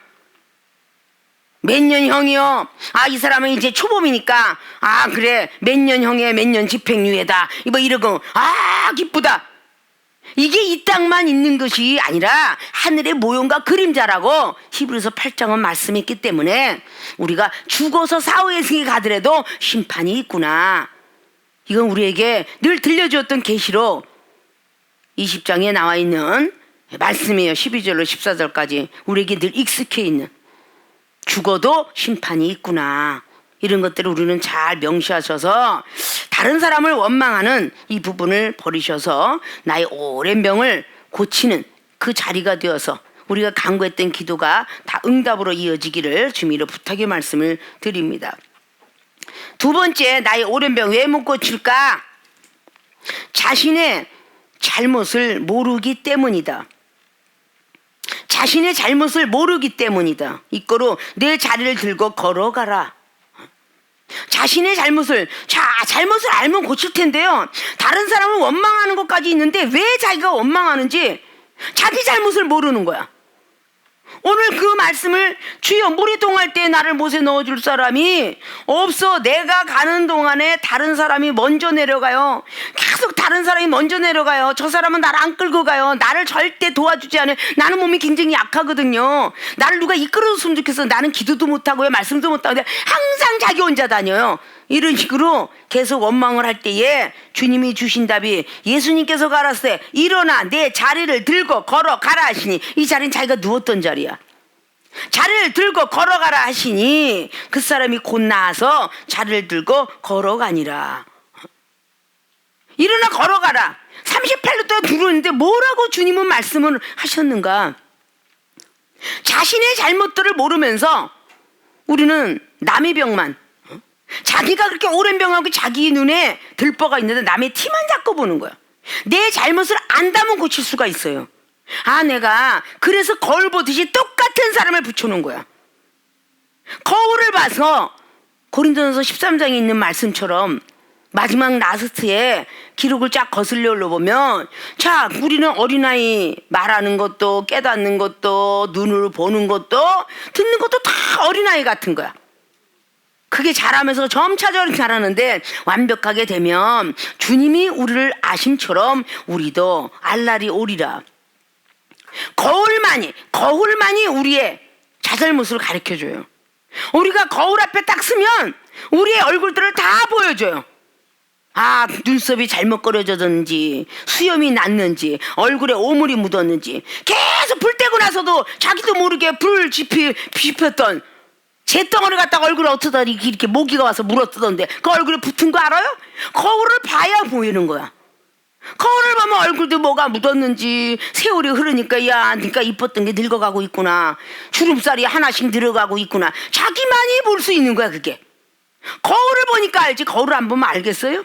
몇 년형이요? 아, 이 사람은 이제 초범이니까, 아, 그래, 몇 년형에 몇 년 집행유예다, 뭐 이러고, 아, 기쁘다. 이게 이 땅만 있는 것이 아니라 하늘의 모형과 그림자라고 히브리서 8장은 말씀했기 때문에 우리가 죽어서 사후의 세계 가더라도 심판이 있구나. 이건 우리에게 늘 들려주었던 계시로 20장에 나와 있는 말씀이에요. 12절로 14절까지 우리에게 늘 익숙해 있는, 죽어도 심판이 있구나. 이런 것들을 우리는 잘 명시하셔서 다른 사람을 원망하는 이 부분을 버리셔서 나의 오랜 병을 고치는 그 자리가 되어서 우리가 간구했던 기도가 다 응답으로 이어지기를 주미로 부탁의 말씀을 드립니다. 두 번째, 나의 오랜 병 왜 못 고칠까? 자신의 잘못을 모르기 때문이다. 자신의 잘못을 모르기 때문이다. 이거로 내 자리를 들고 걸어가라. 자신의 잘못을 알면 고칠 텐데요, 다른 사람을 원망하는 것까지 있는데 왜 자기가 원망하는지 자기 잘못을 모르는 거야. 오늘 그 말씀을, 주여 물이 동할 때 나를 못에 넣어줄 사람이 없어. 내가 가는 동안에 다른 사람이 먼저 내려가요. 계속 다른 사람이 먼저 내려가요. 저 사람은 나를 안 끌고 가요. 나를 절대 도와주지 않아요. 나는 몸이 굉장히 약하거든요. 나를 누가 이끌어줬으면 좋겠어. 나는 기도도 못하고요, 말씀도 못하고 항상 자기 혼자 다녀요. 이런 식으로 계속 원망을 할 때에 주님이 주신 답이, 예수님께서 가라사대 일어나 내 자리를 들고 걸어가라 하시니, 이 자리는 자기가 누웠던 자리야. 자리를 들고 걸어가라 하시니 그 사람이 곧 나와서 자리를 들고 걸어가니라. 일어나 걸어가라. 38년 동안 들었는데 뭐라고 주님은 말씀을 하셨는가? 자신의 잘못들을 모르면서 우리는 남의 병만, 자기가 그렇게 오랜 병하고 자기 눈에 들보가 있는데 남의 티만 잡고 보는 거야. 내 잘못을 안다면 고칠 수가 있어요. 아, 내가 그래서 거울 보듯이 똑같은 사람을 붙여놓은 거야. 거울을 봐서 고린도전서 13장에 있는 말씀처럼 마지막 라스트에 기록을 쫙 거슬려 올려보면, 자, 우리는 어린아이 말하는 것도 깨닫는 것도 눈으로 보는 것도 듣는 것도 다 어린아이 같은 거야. 그게 자라면서 점차적으로 자라는데 완벽하게 되면 주님이 우리를 아심처럼 우리도 알날이 오리라. 거울만이 우리의 자잘못을 가르쳐줘요. 우리가 거울 앞에 딱 서면 우리의 얼굴들을 다 보여줘요. 아, 눈썹이 잘못 그려졌는지, 수염이 났는지, 얼굴에 오물이 묻었는지, 계속 불 떼고 나서도 자기도 모르게 불 지폈던 잿덩어리 갖다가 얼굴에 어쩌다 이렇게 모기가 와서 물어뜯었는데 그 얼굴에 붙은 거 알아요? 거울을 봐야 보이는 거야. 거울을 보면 얼굴도 뭐가 묻었는지, 세월이 흐르니까 그러니까 이뻤던 게 늙어가고 있구나, 주름살이 하나씩 들어가고 있구나, 자기만이 볼 수 있는 거야. 그게 거울을 보니까 알지, 거울을 안 보면 알겠어요?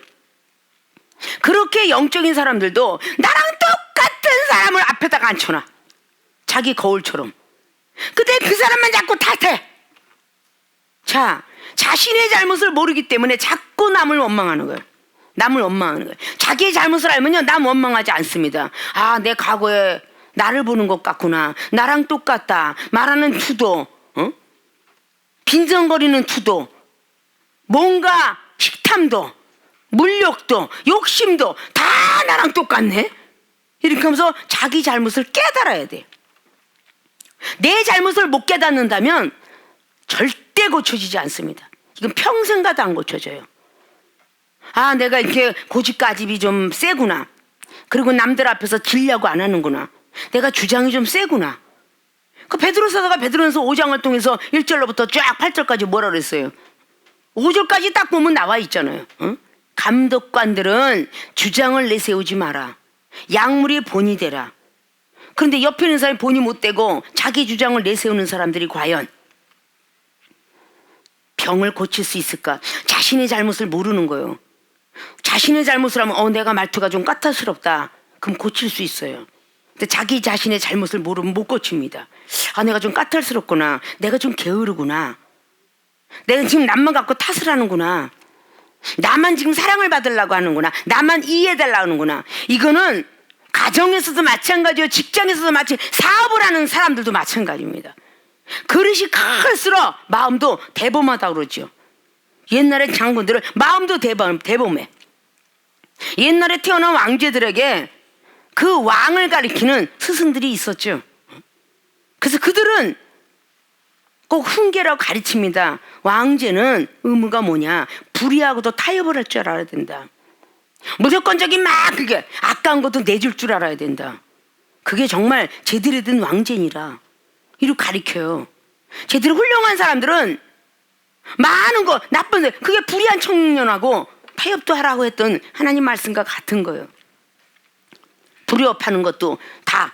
그렇게 영적인 사람들도 나랑 똑같은 사람을 앞에다가 앉혀놔, 자기 거울처럼. 근데 그 사람만 자꾸 탓해. 자, 자신의 잘못을 모르기 때문에 자꾸 남을 원망하는 거예요. 자기의 잘못을 알면요, 남 원망하지 않습니다. 아, 내 과거에 나를 보는 것 같구나, 나랑 똑같다, 말하는 투도, 빈정거리는 투도, 뭔가 식탐도, 물욕도, 욕심도 다 나랑 똑같네. 이렇게 하면서 자기 잘못을 깨달아야 돼. 내 잘못을 못 깨닫는다면 절대 고쳐지지 않습니다. 이건 평생 가도 안 고쳐져요. 아, 내가 이렇게 고집가집이 좀 세구나, 그리고 남들 앞에서 질려고 안 하는구나, 내가 주장이 좀 세구나. 그 베드로서가 베드로전서 5장을 통해서 1절로부터 쫙 8절까지 뭐라 그랬어요? 5절까지 딱 보면 나와 있잖아요. 감독관들은 주장을 내세우지 마라, 약물이 본이 되라. 그런데 옆에 있는 사람이 본이 못 되고 자기 주장을 내세우는 사람들이 과연 병을 고칠 수 있을까? 자신의 잘못을 모르는 거예요. 자신의 잘못을 하면 내가 말투가 좀 까탈스럽다, 그럼 고칠 수 있어요. 근데 자기 자신의 잘못을 모르면 못 고칩니다. 아, 내가 좀 까탈스럽구나, 내가 좀 게으르구나, 내가 지금 남만 갖고 탓을 하는구나, 나만 지금 사랑을 받으려고 하는구나, 나만 이해해달라고 하는구나. 이거는 가정에서도 마찬가지요, 직장에서도 마찬가지요, 사업을 하는 사람들도 마찬가지입니다. 그릇이 클수록 마음도 대범하다고 그러죠. 옛날에 장군들은 마음도 대범해. 옛날에 태어난 왕제들에게 그 왕을 가리키는 스승들이 있었죠. 그래서 그들은 꼭 훈계라고 가르칩니다. 왕제는 의무가 뭐냐, 불의하고도 타협을 할 줄 알아야 된다. 무조건적인 막 그게 아까운 것도 내줄 줄 알아야 된다. 그게 정말 제대로 된 왕제니라 이렇게 가르쳐요. 제대로 훌륭한 사람들은 많은 거 나쁜 데, 그게 불의한 청년하고 타협도 하라고 했던 하나님 말씀과 같은 거예요. 불협하는 것도 다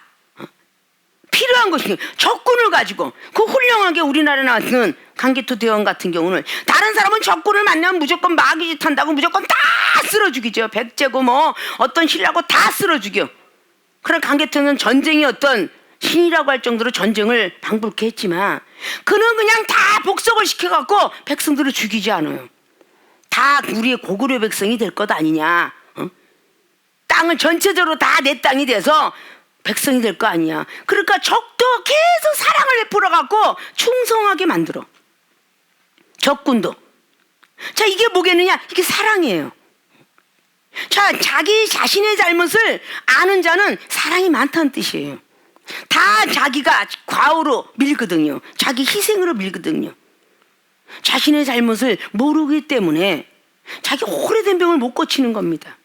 필요한 것이에요. 적군을 가지고 그 훌륭하게 우리나라에 나왔는 강기토 대원 같은 경우는 다른 사람은 적군을 만나면 무조건 마귀짓 한다고 무조건 다 쓸어 죽이죠. 백제고 뭐 어떤 신라고 다 쓸어 죽여. 그런 강기토는 전쟁이 어떤 신이라고 할 정도로 전쟁을 방불케 했지만 그는 그냥 다 복속을 시켜갖고 백성들을 죽이지 않아요. 다 우리의 고구려 백성이 될 것 아니냐, 땅을 전체적으로 다 내 땅이 돼서 백성이 될 거 아니야. 그러니까 적도 계속 사랑을 베풀어갖고 충성하게 만들어. 적군도. 자, 이게 뭐겠느냐? 이게 사랑이에요. 자, 자기 자신의 잘못을 아는 자는 사랑이 많다는 뜻이에요. 다 자기가 과오로 밀거든요. 자기 희생으로 밀거든요. 자신의 잘못을 모르기 때문에 자기 오래된 병을 못 고치는 겁니다.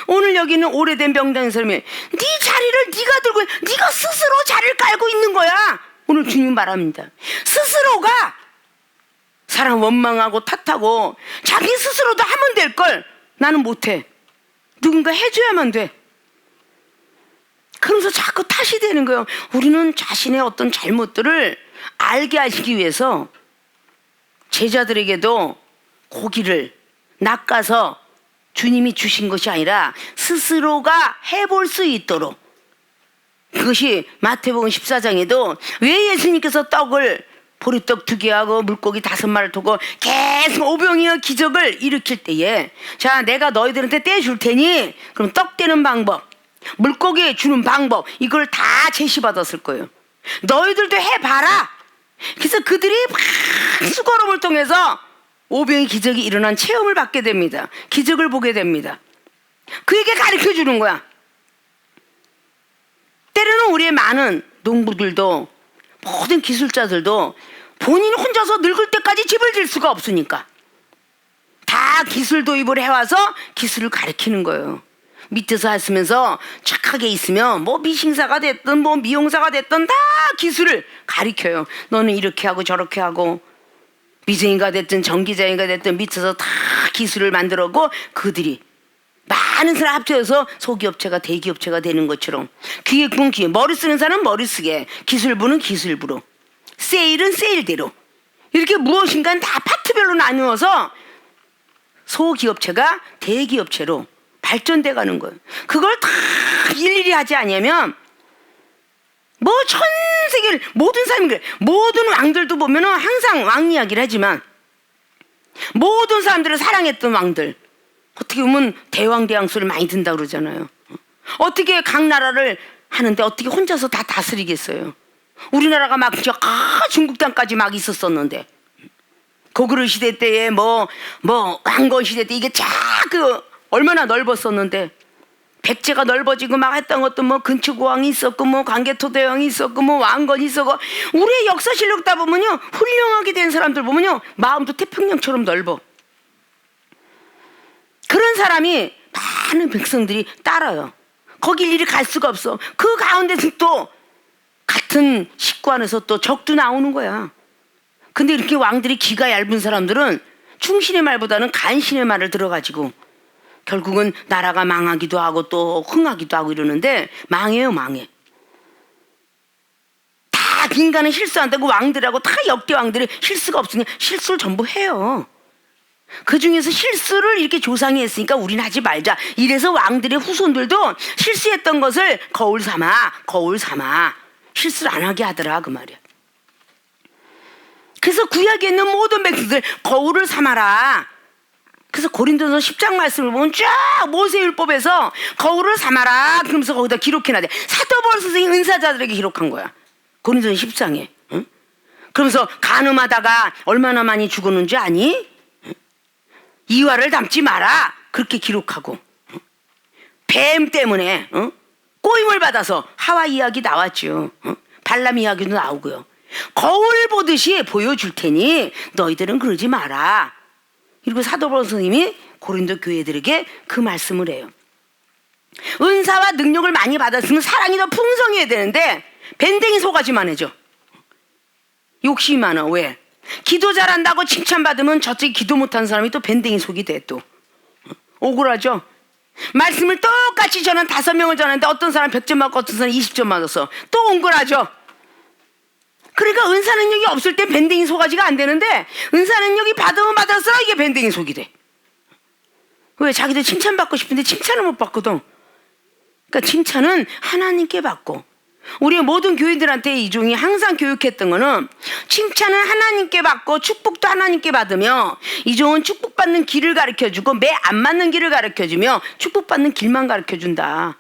오늘 여기는 오래된 병든 사람이 네 자리를 네가 들고 네가 스스로 자리를 깔고 있는 거야. 오늘 주님 말합니다. 스스로가 사람 원망하고 탓하고 자기 스스로도 하면 될 걸 나는 못해. 누군가 해줘야만 돼. 그러면서 자꾸 탓이 되는 거예요. 우리는 자신의 어떤 잘못들을 알게 하시기 위해서 제자들에게도 고기를 낚아서 주님이 주신 것이 아니라 스스로가 해볼 수 있도록, 그것이 마태복음 14장에도 왜 예수님께서 떡을 보리떡 2개하고 물고기 5마리를 두고 계속 오병이어 기적을 일으킬 때에 자, 내가 너희들한테 떼줄 테니 그럼 떡 떼는 방법, 물고기 주는 방법, 이걸 다 제시받았을 거예요. 너희들도 해봐라. 그래서 그들이 막 수고로움을 통해서 오병의 기적이 일어난 체험을 받게 됩니다. 기적을 보게 됩니다. 그에게 가르쳐 주는 거야. 때로는 우리의 많은 농부들도 모든 기술자들도 본인이 혼자서 늙을 때까지 집을 질 수가 없으니까 다 기술 도입을 해와서 기술을 가르치는 거예요. 밑에서 하시면서 착하게 있으면 뭐 미싱사가 됐든 뭐 미용사가 됐든 다 기술을 가르쳐요. 너는 이렇게 하고 저렇게 하고 미쟁이가 됐든 전기장이가 됐든 밑에서 다 기술을 만들었고 그들이 많은 사람 합쳐서 소기업체가 대기업체가 되는 것처럼 기획부는 기획, 머리 쓰는 사람은 머리 쓰게, 기술부는 기술부로, 세일은 세일대로 이렇게 무엇인가 다 파트별로 나누어서 소기업체가 대기업체로 발전돼 가는 거예요. 그걸 다 일일이 하지 않으면 뭐 전 세계를 모든 사람이 그래. 모든 왕들도 보면은 항상 왕 이야기를 하지만 모든 사람들을 사랑했던 왕들 어떻게 보면 대왕대왕소리를 많이 듣는다고 그러잖아요. 어떻게 각 나라를 하는데 어떻게 혼자서 다 다스리겠어요. 우리나라가 막 중국 땅까지 막 있었었는데 고구려 시대 때에 뭐 왕건 시대 때 이게 얼마나 넓었었는데 백제가 넓어지고 막 했던 것도 뭐 근초고왕이 있었고 뭐 광개토대왕이 있었고 뭐 왕건이 있었고 우리의 역사 실력 다 보면요 훌륭하게 된 사람들 보면요 마음도 태평양처럼 넓어. 그런 사람이 많은 백성들이 따라요. 거길 일이 갈 수가 없어. 그 가운데서 또 같은 식구 안에서 또 적도 나오는 거야. 근데 이렇게 왕들이 기가 얇은 사람들은 충신의 말보다는 간신의 말을 들어가지고 결국은 나라가 망하기도 하고 또 흥하기도 하고 이러는데 망해요. 다 인간은 실수한다고 왕들하고 다 역대 왕들이 실수가 없으니까 실수를 전부 해요. 그 중에서 실수를 이렇게 조상이 했으니까 우리는 하지 말자. 이래서 왕들의 후손들도 실수했던 것을 거울 삼아 실수를 안 하게 하더라 그 말이야. 그래서 구약에 있는 모든 백성들 거울을 삼아라. 그래서 고린도서 10장 말씀을 보면 쫙 모세율법에서 거울을 삼아라 그러면서 거기다 기록해놔야 돼. 사도 바울 선생이 은사자들에게 기록한 거야. 고린도서 10장에. 응? 그러면서 간음하다가 얼마나 많이 죽었는지 아니? 이화를 담지 마라 그렇게 기록하고 뱀 때문에 꼬임을 받아서 하와 이야기 나왔죠. 발람 이야기도 나오고요. 거울 보듯이 보여줄 테니 너희들은 그러지 마라. 그리고 사도 바울 선생님이 고린도 교회들에게 그 말씀을 해요. 은사와 능력을 많이 받았으면 사랑이 더 풍성해야 되는데 밴댕이 속아지만 해줘. 욕심이 많아. 왜? 기도 잘한다고 칭찬받으면 저쪽에 기도 못한 사람이 또 밴댕이 속이 돼. 또 억울하죠. 말씀을 똑같이 저는 5명을 전하는데 어떤 사람 100점 맞고 어떤 사람 20점 맞았어. 또 억울하죠. 그러니까 은사 능력이 없을 때 밴댕이 속아지가 안 되는데 은사 능력이 받으면 받았어 이게 밴댕이 속이 돼. 왜? 자기도 칭찬받고 싶은데 칭찬을 못 받거든. 그러니까 칭찬은 하나님께 받고 우리 모든 교인들한테 이종이 항상 교육했던 거는 칭찬은 하나님께 받고 축복도 하나님께 받으며 이종은 축복받는 길을 가르쳐주고 매 안 맞는 길을 가르쳐주며 축복받는 길만 가르쳐준다.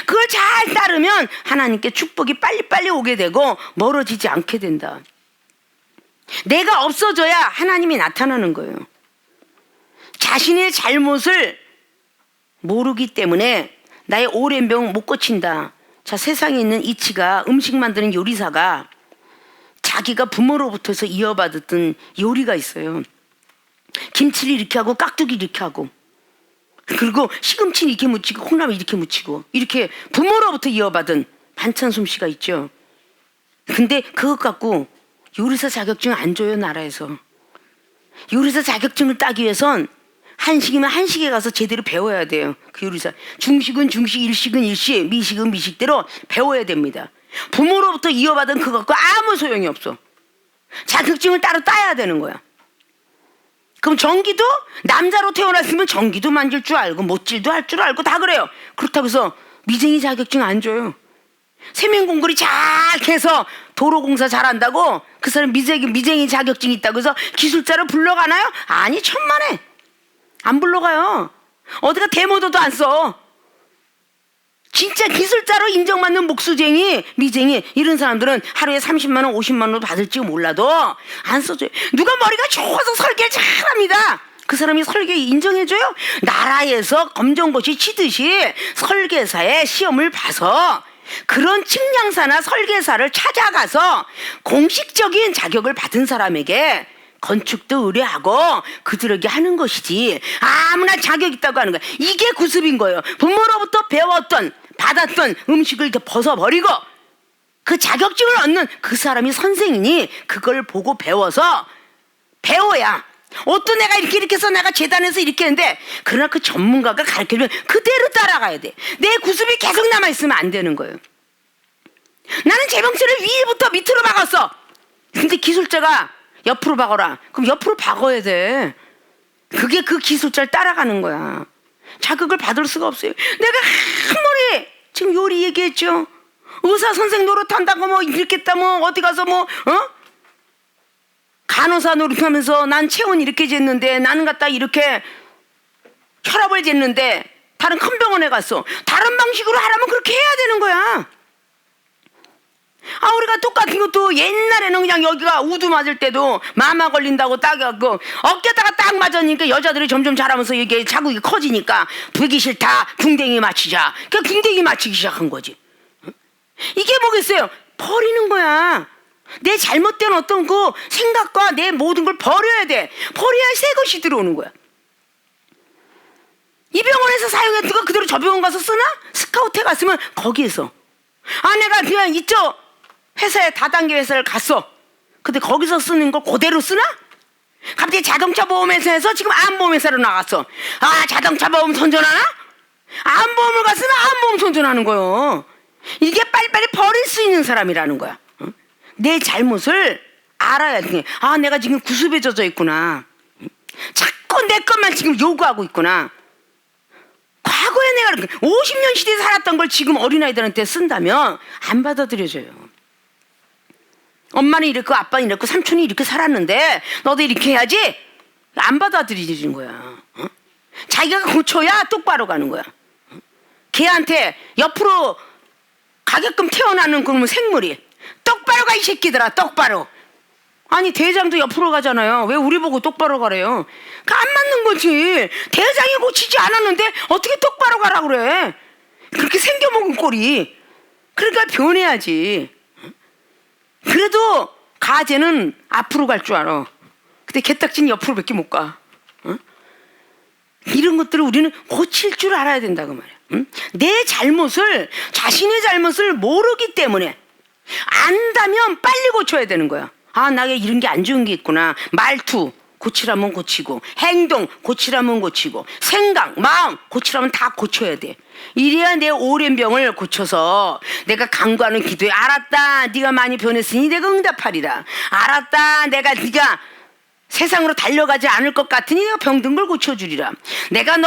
그걸 잘 따르면 하나님께 축복이 빨리빨리 오게 되고 멀어지지 않게 된다. 내가 없어져야 하나님이 나타나는 거예요. 자신의 잘못을 모르기 때문에 나의 오랜 병 못 고친다. 자, 세상에 있는 이치가 음식 만드는 요리사가 자기가 부모로부터서 이어받았던 요리가 있어요. 김치를 이렇게 하고 깍두기 이렇게 하고 그리고 시금치는 이렇게 무치고 콩나물 이렇게 무치고 이렇게 부모로부터 이어받은 반찬 솜씨가 있죠. 근데 그것 갖고 요리사 자격증 안 줘요 나라에서. 요리사 자격증을 따기 위해선 한식이면 한식에 가서 제대로 배워야 돼요. 그 요리사 중식은 중식, 일식은 일식, 미식은 미식대로 배워야 됩니다. 부모로부터 이어받은 그것 갖고 아무 소용이 없어. 자격증을 따로 따야 되는 거야. 그럼 전기도 남자로 태어났으면 전기도 만질 줄 알고 못질도 할 줄 알고 다 그래요. 그렇다고 해서 미쟁이 자격증 안 줘요. 세면공구리 잘 해서 도로공사 잘한다고 그 사람 미쟁이 자격증 있다고 해서 기술자로 불러가나요? 아니 천만에 안 불러가요. 어디가 데모도도 안 써. 진짜 기술자로 인정받는 목수쟁이, 미쟁이 이런 사람들은 하루에 30만 원, 50만 원도 받을지 몰라도 안 써줘요. 누가 머리가 좋아서 설계를 잘합니다. 그 사람이 설계 인정해줘요? 나라에서 검정고시 치듯이 설계사의 시험을 봐서 그런 측량사나 설계사를 찾아가서 공식적인 자격을 받은 사람에게 건축도 의뢰하고 그들에게 하는 것이지 아무나 자격 있다고 하는 거야. 이게 구습인 거예요. 부모로부터 배웠던 받았던 음식을 벗어버리고 그 자격증을 얻는 그 사람이 선생이니 그걸 보고 배워서 배워야 어떤 애가 이렇게 해서 내가 재단에서 이렇게 했는데 그러나 그 전문가가 가르쳐주면 그대로 따라가야 돼. 내 구습이 계속 남아있으면 안 되는 거예요. 나는 재봉틀을 위에부터 밑으로 박았어. 근데 기술자가 옆으로 박아라. 그럼 옆으로 박아야 돼. 그게 그 기술자를 따라가는 거야. 자격을 받을 수가 없어요. 내가 아무리 지금 요리 얘기했죠. 의사 선생 노릇한다고 뭐 이렇겠다 뭐 어디 가서 뭐 간호사 노릇하면서 난 체온 이렇게 쟀는데 나는 갖다 이렇게 혈압을 쟀는데 다른 큰 병원에 갔어. 다른 방식으로 하라면 그렇게 해야 되는 거야. 우리가 똑같은 것도 옛날에는 그냥 여기가 우두 맞을 때도 마마 걸린다고 딱 해갖고 어깨다가 딱 맞았으니까 여자들이 점점 자라면서 이게 자국이 커지니까 되기 싫다 궁뎅이 맞히자. 그 궁뎅이 맞히기 시작한 거지. 이게 뭐겠어요? 버리는 거야. 내 잘못된 어떤 그 생각과 내 모든 걸 버려야 돼. 버려야 새 것이 들어오는 거야. 이 병원에서 사용했던 거 그대로 저 병원 가서 쓰나? 스카우트에 갔으면 거기에서 내가 그냥 이쪽 회사에 다단계 회사를 갔어. 근데 거기서 쓰는 걸 그대로 쓰나? 갑자기 자동차 보험회사에서 지금 암보험회사로 나갔어. 자동차 보험 선전하나? 암보험을 갔으면 암보험 선전하는 거요. 이게 빨리빨리 버릴 수 있는 사람이라는 거야. 내 잘못을 알아야 돼. 내가 지금 구습에 젖어 있구나. 자꾸 내 것만 지금 요구하고 있구나. 과거에 내가 50년 시대에 살았던 걸 지금 어린아이들한테 쓴다면 안 받아들여져요. 엄마는 이랬고 아빠는 이랬고 삼촌이 이렇게 살았는데 너도 이렇게 해야지. 안 받아들여지는 거야. 자기가 고쳐야 똑바로 가는 거야. 걔한테 옆으로 가게끔 태어나는 그놈의 생물이 똑바로 가 이 새끼들아 똑바로. 대장도 옆으로 가잖아요. 왜 우리 보고 똑바로 가래요? 안 맞는 거지. 대장이 고치지 않았는데 어떻게 똑바로 가라 그래. 그렇게 생겨먹은 꼴이. 그러니까 변해야지. 그래도 가재는 앞으로 갈 줄 알아. 근데 개딱지는 옆으로 밖에 못 가. 이런 것들을 우리는 고칠 줄 알아야 된다고 말이야. 내 잘못을, 자신의 잘못을 모르기 때문에 안다면 빨리 고쳐야 되는 거야. 나게 이런 게 안 좋은 게 있구나. 말투 고치라면 고치고, 행동 고치라면 고치고, 생각, 마음 고치라면 다 고쳐야 돼. 이래야 내 오랜 병을 고쳐서 내가 간구하는 기도에 알았다 네가 많이 변했으니 내가 응답하리라. 알았다 네가 세상으로 달려가지 않을 것 같으니 내가 병든 걸 고쳐주리라. 내가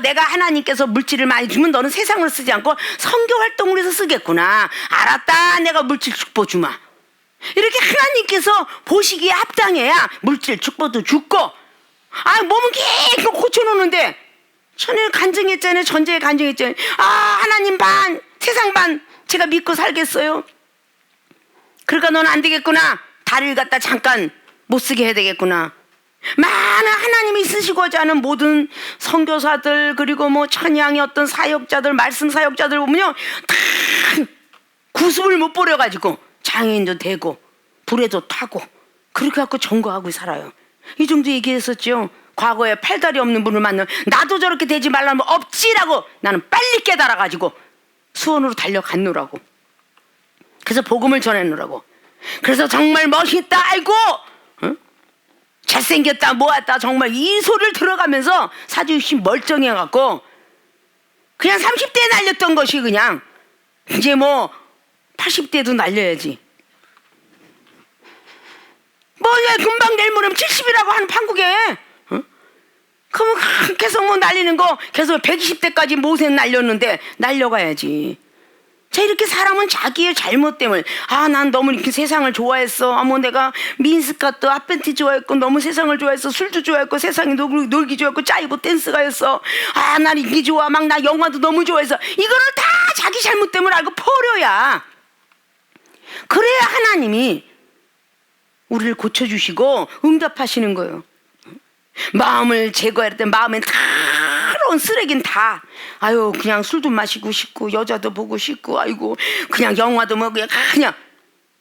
내가 하나님께서 물질을 많이 주면 너는 세상을 쓰지 않고 선교 활동을 해서 쓰겠구나. 알았다 내가 물질 축복 주마. 이렇게 하나님께서 보시기에 합당해야 물질 축복도 죽고 몸은 계속 고쳐놓는데 전에 간증했잖아요. 전제에 간증했잖아요. 하나님 반 세상 반 제가 믿고 살겠어요. 그러니까 너는 안 되겠구나. 다리를 갖다 잠깐 못 쓰게 해야 되겠구나. 많은 하나님이 쓰시고자 하는 모든 선교사들 그리고 뭐 찬양의 어떤 사역자들 말씀 사역자들 보면요 다 구습을 못 버려가지고 장애인도 되고 불에도 타고 그렇게 갖고 전거하고 살아요. 이 정도 얘기했었죠. 과거에 팔다리 없는 분을 만나면 나도 저렇게 되지 말라면 없지라고 나는 빨리 깨달아가지고 수원으로 달려갔노라고. 그래서 복음을 전해놓으라고. 그래서 정말 멋있다 아이고 잘생겼다 뭐했다 정말 이 소리를 들어가면서 사주심 멀쩡해갖고 그냥 30대에 날렸던 것이 그냥 이제 뭐 80대도 날려야지. 금방 내일 모레면 70이라고 하는 판국에 그러면 계속 뭐 날리는 거 계속 120대까지 모세 날렸는데 날려가야지. 자 이렇게 사람은 자기의 잘못 때문에 난 너무 이렇게 세상을 좋아했어. 내가 민스카트 아펜티 좋아했고 너무 세상을 좋아했어. 술도 좋아했고 세상에 놀기 좋아했고 짜이고 댄스가 했어. 난 이게 좋아 막 나 영화도 너무 좋아해서 이거를 다 자기 잘못됨을 알고 버려야, 그래야 하나님이 우리를 고쳐주시고 응답하시는 거예요. 마음을 제거할 때 마음엔 더러운 쓰레기는 다, 아유 그냥 술도 마시고 싶고 여자도 보고 싶고, 아이고 그냥 영화도 뭐 그냥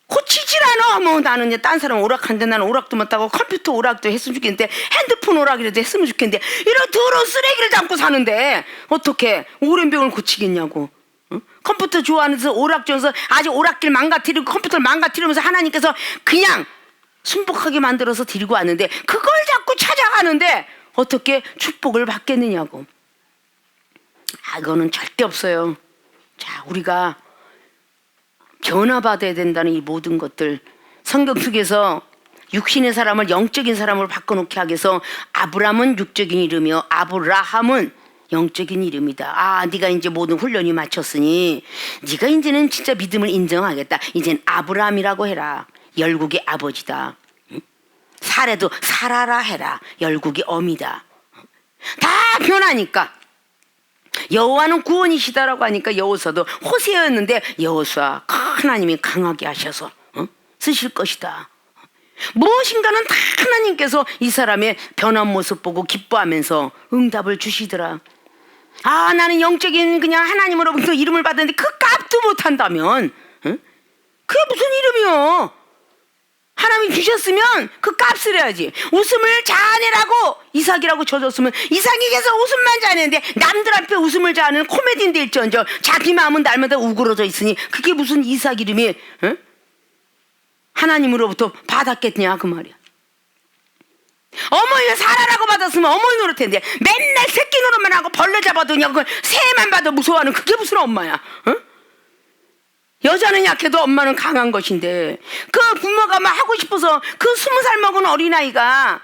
고치질 않아. 뭐 나는 이제 딴 사람 오락하는데 나는 오락도 못하고 컴퓨터 오락도 했으면 좋겠는데 핸드폰 오락이라도 했으면 좋겠는데 이런 더러운 쓰레기를 담고 사는데 어떻게 오랜 병을 고치겠냐고. 응? 컴퓨터 좋아하면서 오락 좋아해서 아주 오락길 망가뜨리고 컴퓨터를 망가뜨리면서 하나님께서 그냥 순복하게 만들어서 드리고 왔는데 그걸 자꾸 찾아가는데 어떻게 축복을 받겠느냐고. 이거는 절대 없어요. 자, 우리가 변화받아야 된다는 이 모든 것들, 성경 속에서 육신의 사람을 영적인 사람으로 바꿔놓게 하기 위해서 아브람은 육적인 이름이요 아브라함은 영적인 이름이다. 네가 이제 모든 훈련이 마쳤으니 네가 이제는 진짜 믿음을 인정하겠다. 이젠 아브라함이라고 해라. 열국의 아버지다. 사례도 사라라 해라. 열국의 어미다. 다 변하니까. 여호와는 구원이시다라고 하니까 여호수아도 호세였는데 여호수아 하나님이 강하게 하셔서 쓰실 것이다. 무엇인가는 다 하나님께서 이 사람의 변한 모습 보고 기뻐하면서 응답을 주시더라. 나는 영적인 그냥 하나님으로부터 이름을 받았는데 그 값도 못한다면 그게 무슨 이름이요? 하나님이 주셨으면 그 값을 해야지. 웃음을 자아내라고 이삭이라고 쳐줬으면 이삭이 계속 웃음만 자아내는데 남들 앞에 웃음을 자아내는 코미디인데 일지언정 자기 마음은 날마다 우그러져 있으니 그게 무슨 이삭 이름이 하나님으로부터 받았겠냐 그 말이야. 어머니가 사라라고 받았으면 어머니 노릇했는데 맨날 새끼 노릇만 하고 벌레 잡아도 그냥 그 새만 봐도 무서워하는 그게 무슨 엄마야. 여자는 약해도 엄마는 강한 것인데 그 부모가 막 하고 싶어서 그 20살 먹은 어린아이가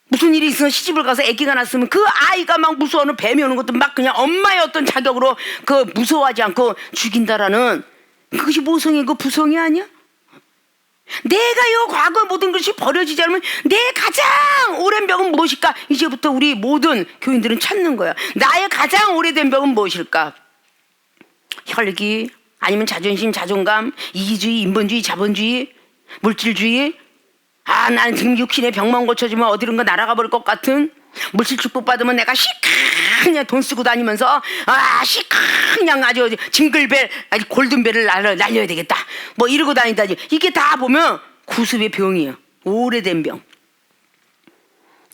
무슨 일이 있으면 시집을 가서 아기가 났으면 그 아이가 막 무서워하는 뱀이 오는 것도 막 그냥 엄마의 어떤 자격으로 그 무서워하지 않고 죽인다라는 그것이 모성의 그 부성이 아니야? 내가 요 과거 모든 것이 버려지지 않으면 내 가장 오랜 병은 무엇일까? 이제부터 우리 모든 교인들은 찾는 거야. 나의 가장 오래된 병은 무엇일까? 혈기, 아니면 자존심, 자존감, 이기주의, 인본주의, 자본주의, 물질주의. 나는 지금 육신의 병만 고쳐주면 어디론가 날아가 버릴 것 같은, 물질 축복 받으면 내가 그냥 돈 쓰고 다니면서 그냥 아주 징글벨, 아주 골든벨을 날려야 되겠다. 뭐 이러고 다니다니. 이게 다 보면 구습의 병이에요. 오래된 병.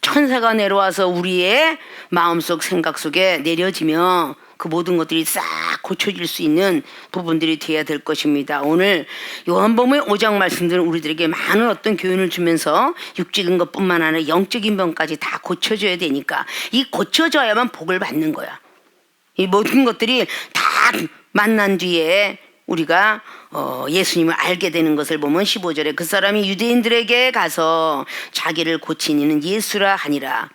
천사가 내려와서 우리의 마음속 생각 속에 내려지며 그 모든 것들이 싹 고쳐질 수 있는 부분들이 되어야 될 것입니다. 오늘 요한복음의 5장 말씀들은 우리들에게 많은 어떤 교훈을 주면서 육적인 것뿐만 아니라 영적인 병까지 다 고쳐줘야 되니까 이 고쳐져야만 복을 받는 거야. 이 모든 것들이 다 만난 뒤에 우리가 예수님을 알게 되는 것을 보면 15절에 그 사람이 유대인들에게 가서 자기를 고친 이는 예수라 하니라.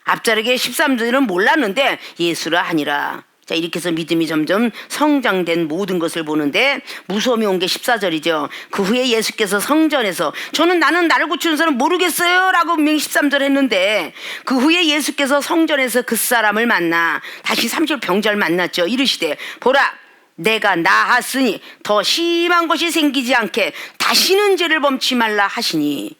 앞자르게 13절은 몰랐는데 예수라 하니라. 자, 이렇게 해서 믿음이 점점 성장된 모든 것을 보는데 무서움이 온 게 14절이죠. 그 후에 예수께서 성전에서 나는 나를 고치는 사람 모르겠어요 라고 분명히 13절 했는데 그 후에 예수께서 성전에서 그 사람을 만나 다시 30절 병자를 만났죠. 이르시되 보라 내가 나았으니 더 심한 것이 생기지 않게 다시는 죄를 범치 말라 하시니.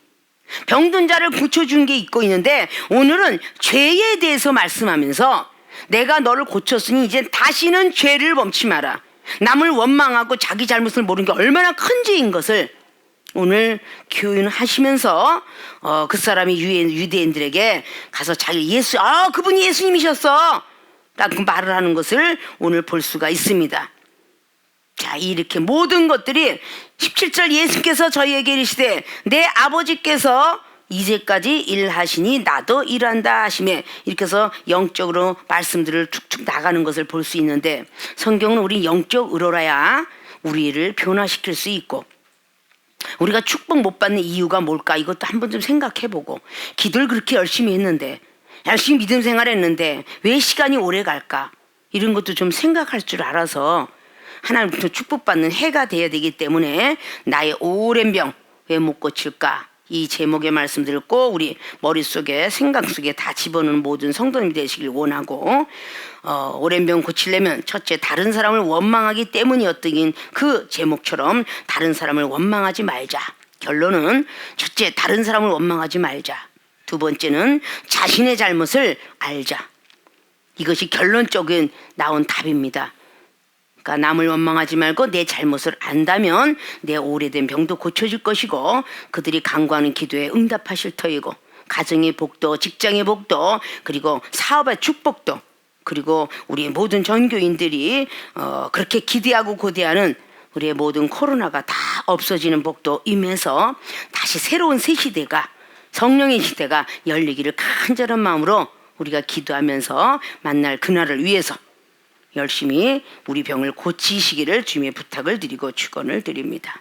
병든 자를 고쳐준 게 있는데 오늘은 죄에 대해서 말씀하면서 내가 너를 고쳤으니 이제 다시는 죄를 범치 마라. 남을 원망하고 자기 잘못을 모르는 게 얼마나 큰 죄인 것을 오늘 교훈하시면서 그 사람이 유대인들에게 가서 자기 그분이 예수님이셨어 라고 말을 하는 것을 오늘 볼 수가 있습니다. 자, 이렇게 모든 것들이 17절 예수께서 저희에게 이르시되 내 아버지께서 이제까지 일하시니 나도 일한다 하시매 이렇게 해서 영적으로 말씀들을 툭툭 나가는 것을 볼 수 있는데 성경은 우리 영적 의로라야 우리를 변화시킬 수 있고 우리가 축복 못 받는 이유가 뭘까 이것도 한번 좀 생각해보고 기도를 그렇게 열심히 했는데 열심히 믿음 생활했는데 왜 시간이 오래 갈까 이런 것도 좀 생각할 줄 알아서 하나님부터 축복받는 해가 되어야 되기 때문에 나의 오랜 병 왜 못 고칠까 이 제목의 말씀들을 꼭 우리 머릿속에 생각 속에 다 집어넣는 모든 성도님이 되시길 원하고 오랜 병 고치려면 첫째 다른 사람을 원망하기 때문이었던 그 제목처럼 다른 사람을 원망하지 말자. 결론은 첫째 다른 사람을 원망하지 말자. 두 번째는 자신의 잘못을 알자. 이것이 결론적인 나온 답입니다. 그러니까 남을 원망하지 말고 내 잘못을 안다면 내 오래된 병도 고쳐질 것이고 그들이 간구하는 기도에 응답하실 터이고 가정의 복도, 직장의 복도, 그리고 사업의 축복도, 그리고 우리 모든 전교인들이 그렇게 기대하고 고대하는 우리의 모든 코로나가 다 없어지는 복도 임해서 다시 새로운 새 시대가, 성령의 시대가 열리기를 간절한 마음으로 우리가 기도하면서 만날 그날을 위해서 열심히 우리 병을 고치시기를 주님의 부탁을 드리고 축원을 드립니다.